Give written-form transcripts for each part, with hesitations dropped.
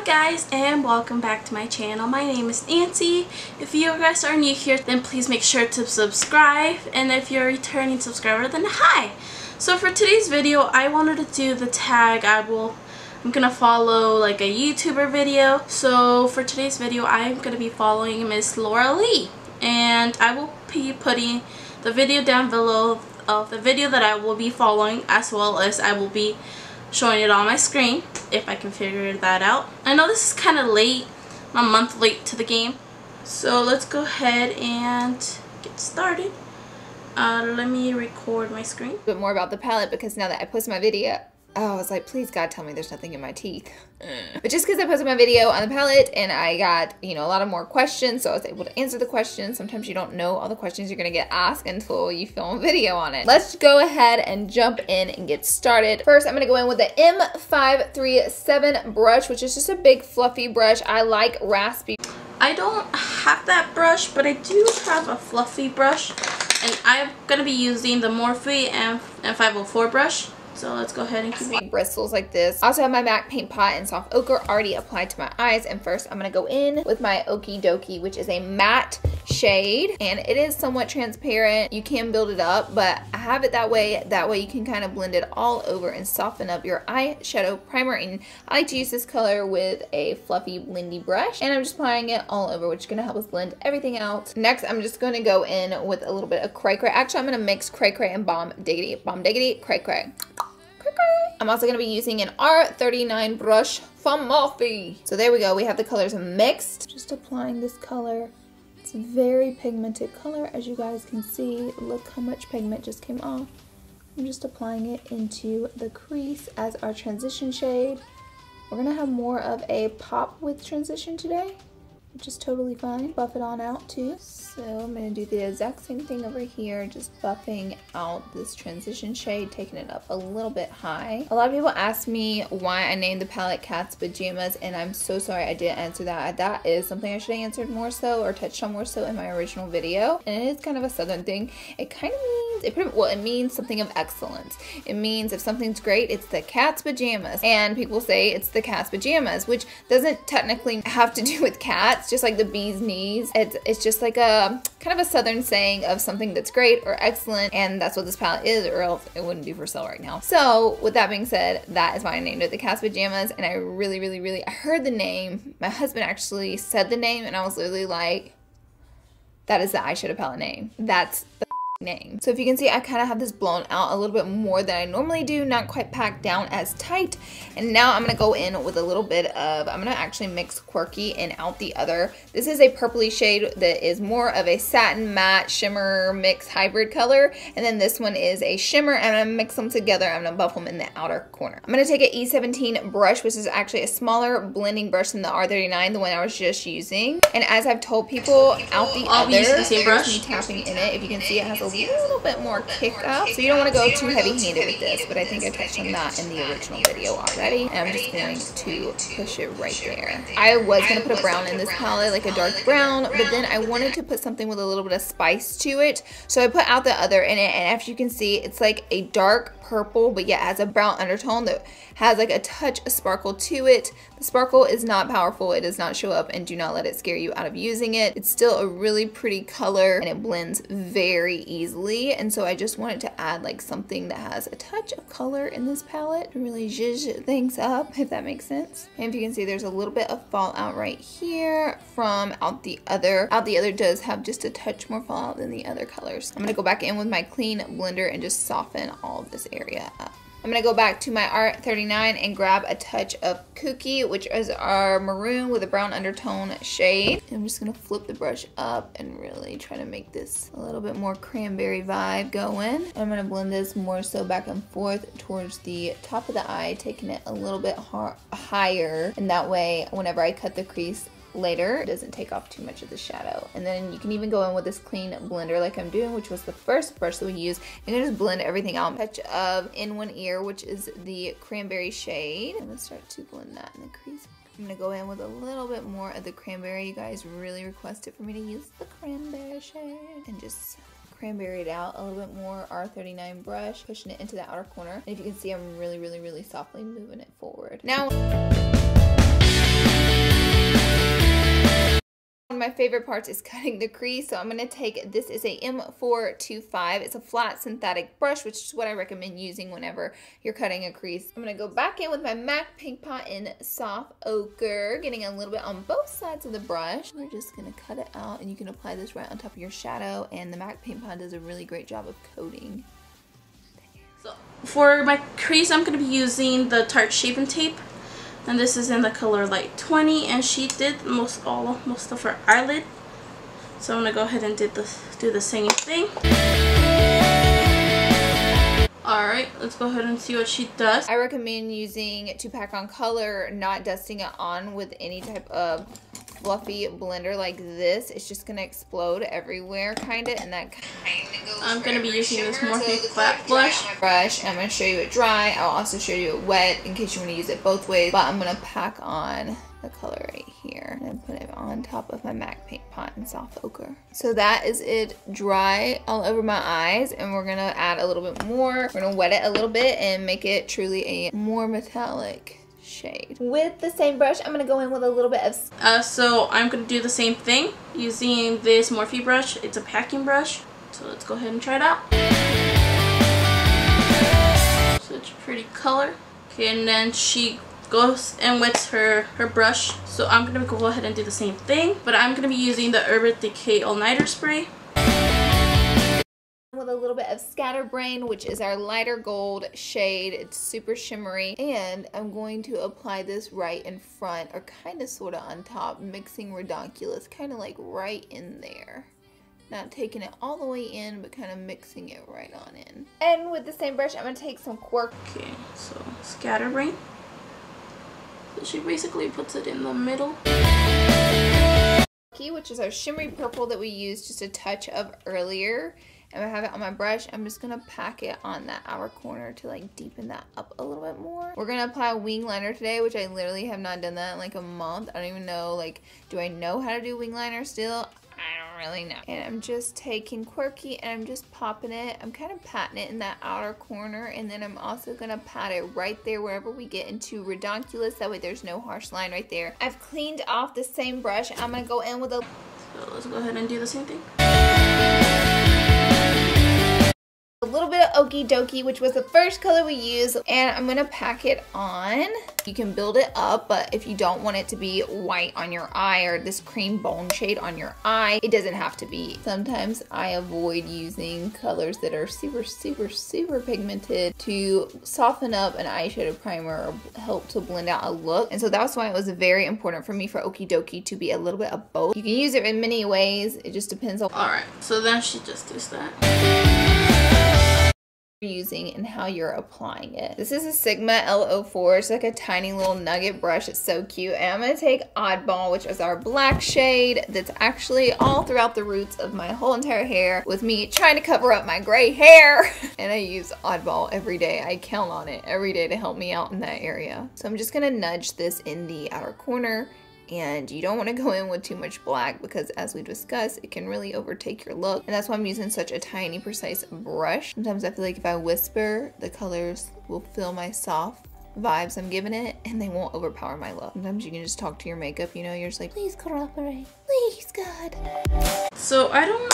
guys, and welcome back to my channel. My name is Nancy. If you guys are new here, then please make sure to subscribe, and if you're a returning subscriber, then hi. So for today's video, I wanted to do the tag. I'm gonna follow like a YouTuber video. So for today's video, I'm gonna be following Miss Laura Lee, and I will be putting the video down below of the video that I will be following, as well as I will be showing it on my screen if I can figure that out. I know this is kind of late, I'm a month late to the game, so let's go ahead and get started. Let me record my screen. A bit more about the palette, because now that I posted my video, I was like, please God, tell me there's nothing in my teeth. But just because I posted my video on the palette and I got, a lot of more questions, so I was able to answer the questions. Sometimes you don't know all the questions you're gonna get asked until you film a video on it. Let's go ahead and jump in and get started. First, I'm gonna go in with the M537 brush, which is just a big fluffy brush. I like raspy. I don't have that brush, but I do have a fluffy brush, and I'm gonna be using the Morphe M504 brush. So let's go ahead and keep big bristles like this. I also have my MAC paint pot and soft ochre already applied to my eyes. And first I'm gonna go in with my Okie Dokie, which is a matte shade, and it is somewhat transparent. You can build it up, but I have it that way. That way you can kind of blend it all over and soften up your eyeshadow primer. And I like to use this color with a fluffy blendy brush, and I'm just applying it all over, which is gonna help us blend everything out. Next, I'm just gonna go in with a little bit of cray cray. Actually, I'm gonna mix cray cray and bomb diggity, cray cray. I'm also going to be using an R39 brush from Morphe. So there we go. We have the colors mixed. Just applying this color. It's a very pigmented color, as you guys can see. Look how much pigment just came off. I'm just applying it into the crease as our transition shade. We're going to have more of a pop with transition today, which is totally fine. Buff it on out too. So I'm going to do the exact same thing over here, just buffing out this transition shade, taking it up a little bit high. A lot of people ask me why I named the palette Cat's Pajamas, and I'm so sorry I didn't answer that. That is something I should have answered more so, or touched on more so in my original video. And it is kind of a southern thing. It kind of means, it means something of excellence. It means if something's great, it's the cat's pajamas. And people say it's the cat's pajamas, which doesn't technically have to do with cats, just like the bee's knees. It's just like a kind of a southern saying of something that's great or excellent, and that's what this palette is, or else it wouldn't be for sale right now. So with that being said, that is why I named it the Cat's Pajamas, and I really I heard the name. My husband actually said the name, and I was literally like, that is the eyeshadow palette name. That's the name. So if you can see, I kind of have this blown out a little bit more than I normally do, not quite packed down as tight. And now I'm gonna go in with a little bit of, I'm gonna actually mix Quirky and out the other. This is a purpley shade that is more of a satin matte shimmer mix hybrid color, and then this one is a shimmer, and I'm gonna mix them together. I'm gonna buff them in the outer corner. I'm gonna take an E17 brush, which is actually a smaller blending brush than the R39, the one I was just using. And as I've told people, out the other, there's me tapping in it. If you can see, it has a little bit more kick up, so you don't want to go too heavy-handed with this, but I think I touched on that in the original video already, and I'm just going to push it right there. I was going to put a brown in this palette, like a dark brown, but then I wanted to put something with a little bit of spice to it, so I put out the other in it, and as you can see, it's like a dark purple, but yet has a brown undertone that has like a touch of sparkle to it. The sparkle is not powerful, it does not show up, and do not let it scare you out of using it. It's still a really pretty color, and it blends very easily, and so I just wanted to add like something that has a touch of color in this palette to really zhuzh things up, if that makes sense. And if you can see, there's a little bit of fallout right here from out the other. Out the other does have just a touch more fallout than the other colors. I'm gonna go back in with my clean blender and just soften all of this area up. I'm going to go back to my R39 and grab a touch of Cookie, which is our maroon with a brown undertone shade. I'm just going to flip the brush up and really try to make this a little bit more cranberry vibe going. I'm going to blend this more so back and forth towards the top of the eye, taking it a little bit higher, and that way whenever I cut the crease later, it doesn't take off too much of the shadow. And then you can even go in with this clean blender like I'm doing, which was the first brush that we used, and then just blend everything out. Touch of In One Ear, which is the cranberry shade. I'm gonna start to blend that in the crease. I'm gonna go in with a little bit more of the cranberry. You guys really requested for me to use the cranberry shade, and just cranberry it out a little bit more. R39 brush, pushing it into the outer corner. And if you can see, I'm really softly moving it forward. Now my favorite parts is cutting the crease. So I'm going to take, this is a M425. It's a flat synthetic brush, which is what I recommend using whenever you're cutting a crease. I'm going to go back in with my MAC Paint Pot in Soft Ochre, getting a little bit on both sides of the brush. We're just going to cut it out, and you can apply this right on top of your shadow, and the MAC Paint Pot does a really great job of coating. So for my crease, I'm going to be using the Tarte Shape and Tape. And this is in the color Light 20, and she did most of her eyelid. So I'm gonna go ahead and do the same thing. Alright, let's go ahead and see what she does. I recommend using to pack on color, not dusting it on with any type of fluffy blender like this. It's just gonna explode everywhere kinda, and that kinda goes. I'm gonna be using this Morphe flat brush. I'm gonna show you it dry. I'll also show you it wet in case you want to use it both ways, but I'm gonna pack on the color right here and put it on top of my MAC Paint Pot in Soft Ochre. So that is it dry all over my eyes, and we're gonna add a little bit more. We're gonna wet it a little bit and make it truly a more metallic shade. With the same brush, I'm going to go in with a little bit of... So I'm going to do the same thing using this Morphe brush. It's a packing brush. So let's go ahead and try it out. Such a pretty color. Okay, and then she goes and wets her brush. So I'm going to go ahead and do the same thing. But I'm going to be using the Urban Decay All-Nighter Spray. With a little bit of Scatterbrain, which is our lighter gold shade. It's super shimmery, and I'm going to apply this right in front, or kind of sort of on top, mixing Redonkulous, kind of like right in there. Not taking it all the way in, but kind of mixing it right on in. And with the same brush, I'm going to take some Quark. Okay, so Scatterbrain. So she basically puts it in the middle. Which is our shimmery purple that we used just a touch of earlier. And I have it on my brush. I'm just gonna pack it on that outer corner to like deepen that up a little bit more. We're gonna apply a wing liner today, which I literally have not done that in like a month. I don't even know, like, do I know how to do wing liner still? I don't really know. And I'm just taking Quirky and I'm just popping it. I'm kind of patting it in that outer corner, and then I'm also gonna pat it right there wherever we get into Redonkulous. That way there's no harsh line right there. I've cleaned off the same brush. I'm gonna go in with a... So let's go ahead and do the same thing. A little bit of Okie Dokie, which was the first color we used, and I'm gonna pack it on. You can build it up, but if you don't want it to be white on your eye or this cream bone shade on your eye, it doesn't have to be. Sometimes I avoid using colors that are super pigmented to soften up an eyeshadow primer or help to blend out a look, and so that's why it was very important for me for Okie Dokie to be a little bit of both. You can use it in many ways, it just depends on... Alright, so then she just does that. Using and how you're applying it. This is a Sigma L04. It's like a tiny little nugget brush. It's so cute. And I'm going to take Oddball, which is our black shade that's actually all throughout the roots of my whole entire hair, with me trying to cover up my gray hair. And I use Oddball every day. I count on it every day to help me out in that area. So I'm just going to nudge this in the outer corner. And you don't want to go in with too much black, because as we discussed, it can really overtake your look. And that's why I'm using such a tiny, precise brush. Sometimes I feel like if I whisper, the colors will feel my soft vibes I'm giving it, and they won't overpower my look. Sometimes you can just talk to your makeup, you know, you're just like, please cooperate, please God. So I don't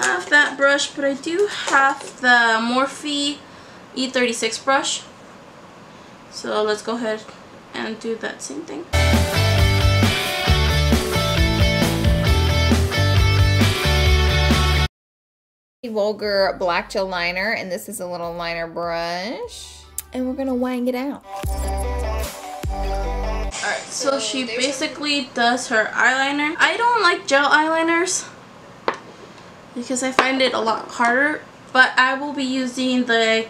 have that brush, but I do have the Morphe E36 brush. So let's go ahead and do that same thing. Vulgar black gel liner, and this is a little liner brush, and we're gonna wang it out. Alright, so she basically does her eyeliner. I don't like gel eyeliners because I find it a lot harder, but I will be using the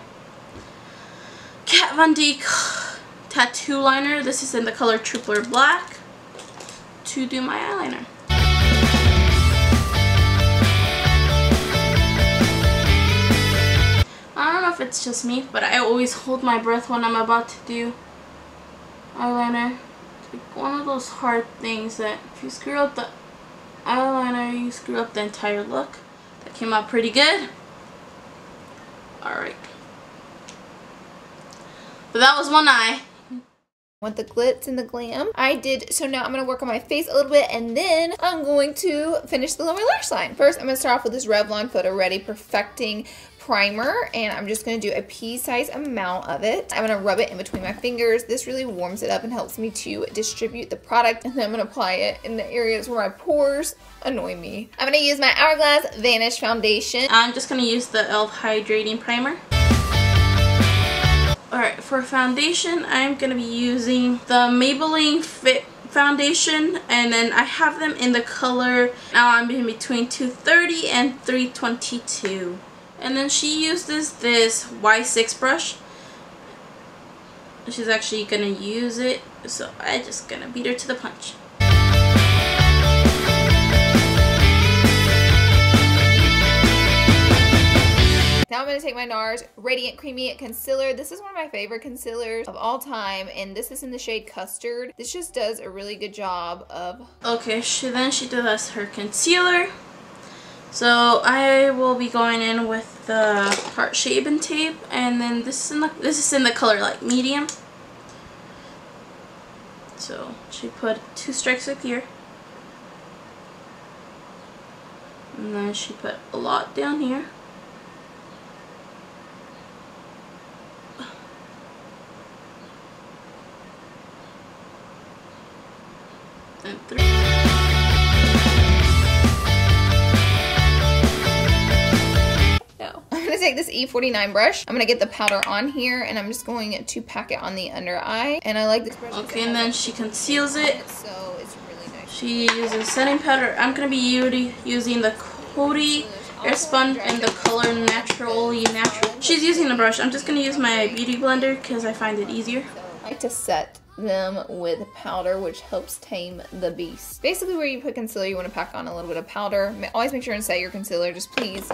Katvond tattoo liner. This is in the color Tripler Black to do my eyeliner. I don't know if it's just me, but I always hold my breath when I'm about to do eyeliner. It's like one of those hard things that if you screw up the eyeliner, you screw up the entire look. That came out pretty good. Alright. But that was one eye. Want the glitz and the glam. I did, so now I'm going to work on my face a little bit and then I'm going to finish the lower lash line. First, I'm going to start off with this Revlon Photo Ready Perfecting Primer, and I'm just going to do a pea-sized amount of it. I'm going to rub it in between my fingers. This really warms it up and helps me to distribute the product, and then I'm going to apply it in the areas where my pores annoy me. I'm going to use my Hourglass Vanish Foundation. I'm just going to use the e.l.f. Hydrating Primer. Alright, for foundation, I'm going to be using the Maybelline Fit foundation, and then I have them in the color, now I'm in between 230 and 322. And then she uses this Y6 brush. She's actually going to use it, so I'm just going to beat her to the punch. Now I'm going to take my NARS Radiant Creamy Concealer. This is one of my favorite concealers of all time, and this is in the shade Custard. This just does a really good job of... Okay, she does her concealer. So I will be going in with the Tarte Shape Tape, and then this is in the color like medium. So she put 2 strikes up here, and then she put a lot down here. And 3. I'm going to take this E49 brush. I'm going to get the powder on here, and I'm just going to pack it on the under eye. And I like this brush. Okay, and then she conceals it. So it's really nice. She uses setting powder. I'm going to be using the Coty Airspun in the color Naturally Natural. She's using the brush. I'm just going to use my beauty blender because I find it easier. I like to set them with powder, which helps tame the beast. Basically, where you put concealer, you want to pack on a little bit of powder. Always make sure and set your concealer, just please.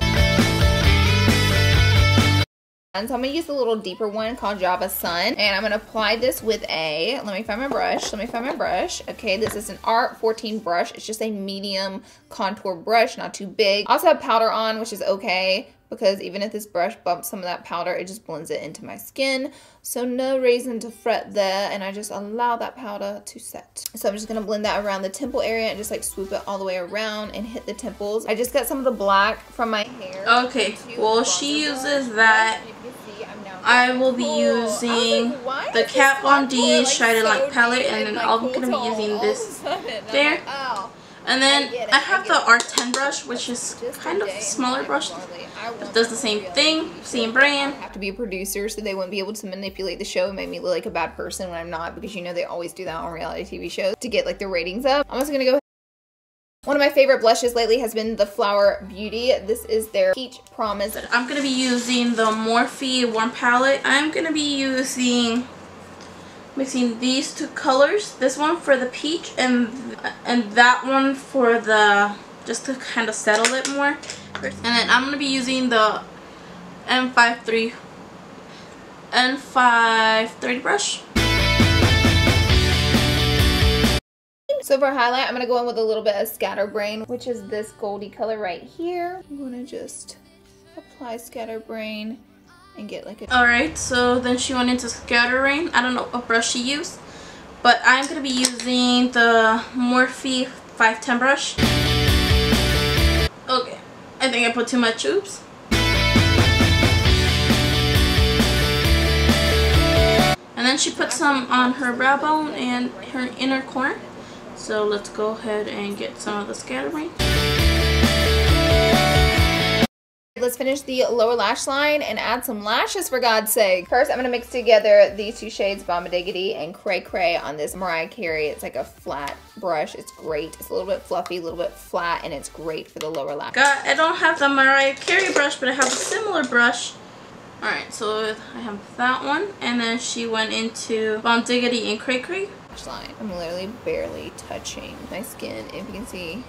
And so I'm going to use a little deeper one called Java Sun, and I'm going to apply this with let me find my brush, okay, this is an Art 14 brush. It's just a medium contour brush, not too big. I also have powder on, which is okay, because even if this brush bumps some of that powder, it just blends it into my skin, so no reason to fret there, and I just allow that powder to set. So I'm just going to blend that around the temple area and just like swoop it all the way around and hit the temples. I just got some of the black from my hair. Okay, well she uses that. I will be using the Katvond Shining Light palette, and then I'm going to be using this there. And then I have the R10 brush, which is kind of a smaller brush. It does the same thing, same brand. I have to be a producer, so they wouldn't be able to manipulate the show and make me look like a bad person when I'm not, because you know they always do that on reality TV shows to get like the ratings up. I'm also going to go. One of my favorite blushes lately has been the Flower Beauty. This is their Peach Promise. I'm going to be using the Morphe Warm Palette. I'm going to be mixing these 2 colors. This one for the peach and that one for the, just to kind of settle it more. And then I'm going to be using the N530 brush. So for highlight, I'm going to go in with a little bit of Scatterbrain, which is this goldy color right here. I'm going to just apply Scatterbrain and get like a... Alright, so then she went into Scatterbrain. I don't know what brush she used, but I'm going to be using the Morphe 510 brush. Okay, I think I put too much, oops. And then she put some on her brow bone and her inner corner. So let's go ahead and get some of the Scatterbrain. Let's finish the lower lash line and add some lashes, for God's sake. First, I'm going to mix together these 2 shades, Bomba Diggity and Cray Cray, on this Mariah Carey. It's like a flat brush. It's great. It's a little bit fluffy, a little bit flat, and it's great for the lower lash. I don't have the Mariah Carey brush, but I have a similar brush. Alright, so I have that one, and then she went into Bomba Diggity and Cray Cray. Line. I'm literally barely touching my skin. If you can see,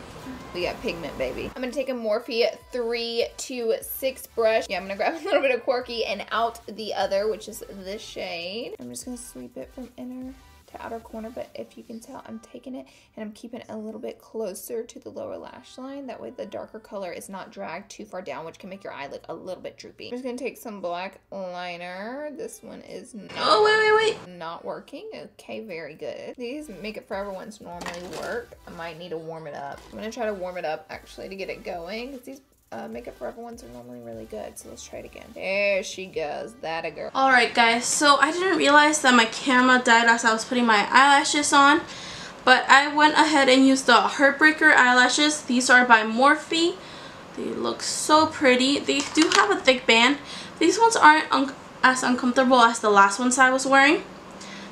we got pigment, baby. I'm gonna take a Morphe 326 brush. Yeah, I'm gonna grab a little bit of Quirky and out the other, which is this shade. I'm just gonna sweep it from inner to outer corner, but if you can tell, I'm taking it and I'm keeping it a little bit closer to the lower lash line. That way the darker color is not dragged too far down, which can make your eye look a little bit droopy. I'm just gonna take some black liner. This one is not working. Okay, very good. These Makeup Forever ones normally work. I might need to warm it up. I'm gonna try to warm it up actually to get it going, because these Makeup Forever ones are normally really good. So let's try it again. There she goes. That a girl. Alright guys, so I didn't realize that my camera died as I was putting my eyelashes on, but I went ahead and used the Heartbreaker eyelashes. These are by Morphe. They look so pretty. They do have a thick band. These ones aren't as uncomfortable as the last ones I was wearing.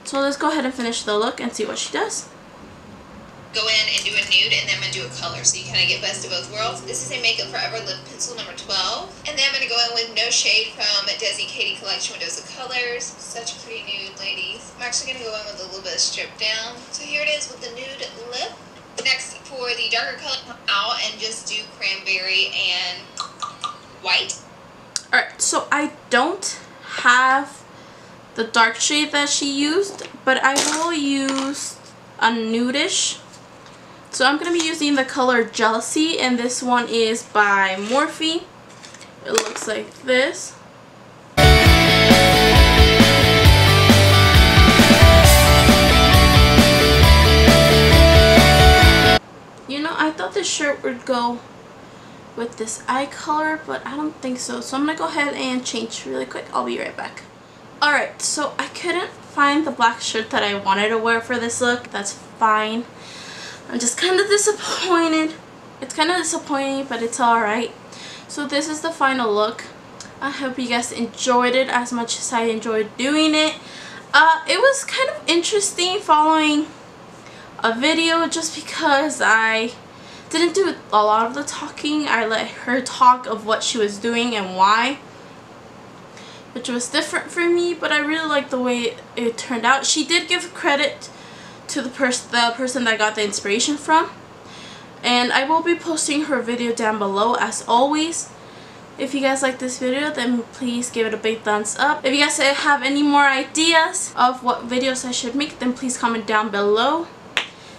So let's go ahead and finish the look and see what she does. Go in and do a nude, and then I'm going to do a color, so you kind of get best of both worlds. This is a Makeup Forever lip pencil number 12. And then I'm going to go in with No Shade from Desi Katie Collection with Dose of Colors. Such a pretty nude, ladies. I'm actually going to go in with a little bit of strip down. So here it is with the nude lip. Next, for the darker color, come out and just do cranberry and white. Alright, so I don't have the dark shade that she used, but I will use a nudish. So I'm going to be using the color Jealousy, and this one is by Morphe. It looks like this. You know, I thought this shirt would go with this eye color, but I don't think so. So I'm going to go ahead and change really quick. I'll be right back. Alright, so I couldn't find the black shirt that I wanted to wear for this look. That's fine. I'm just kind of disappointed. It's kind of disappointing, but it's alright. So this is the final look. I hope you guys enjoyed it as much as I enjoyed doing it. It was kind of interesting following a video just because I didn't do a lot of the talking. I let her talk of what she was doing and why, which was different for me, but I really liked the way it turned out. She did give credit to the person that got the inspiration from, and I will be posting her video down below as always. If you guys like this video, then please give it a big thumbs up. If you guys have any more ideas of what videos I should make, then please comment down below.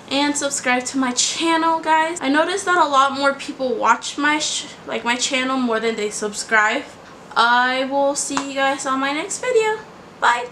And subscribe to my channel, guys. I noticed that a lot more people watch my channel more than they subscribe. I will see you guys on my next video. Bye!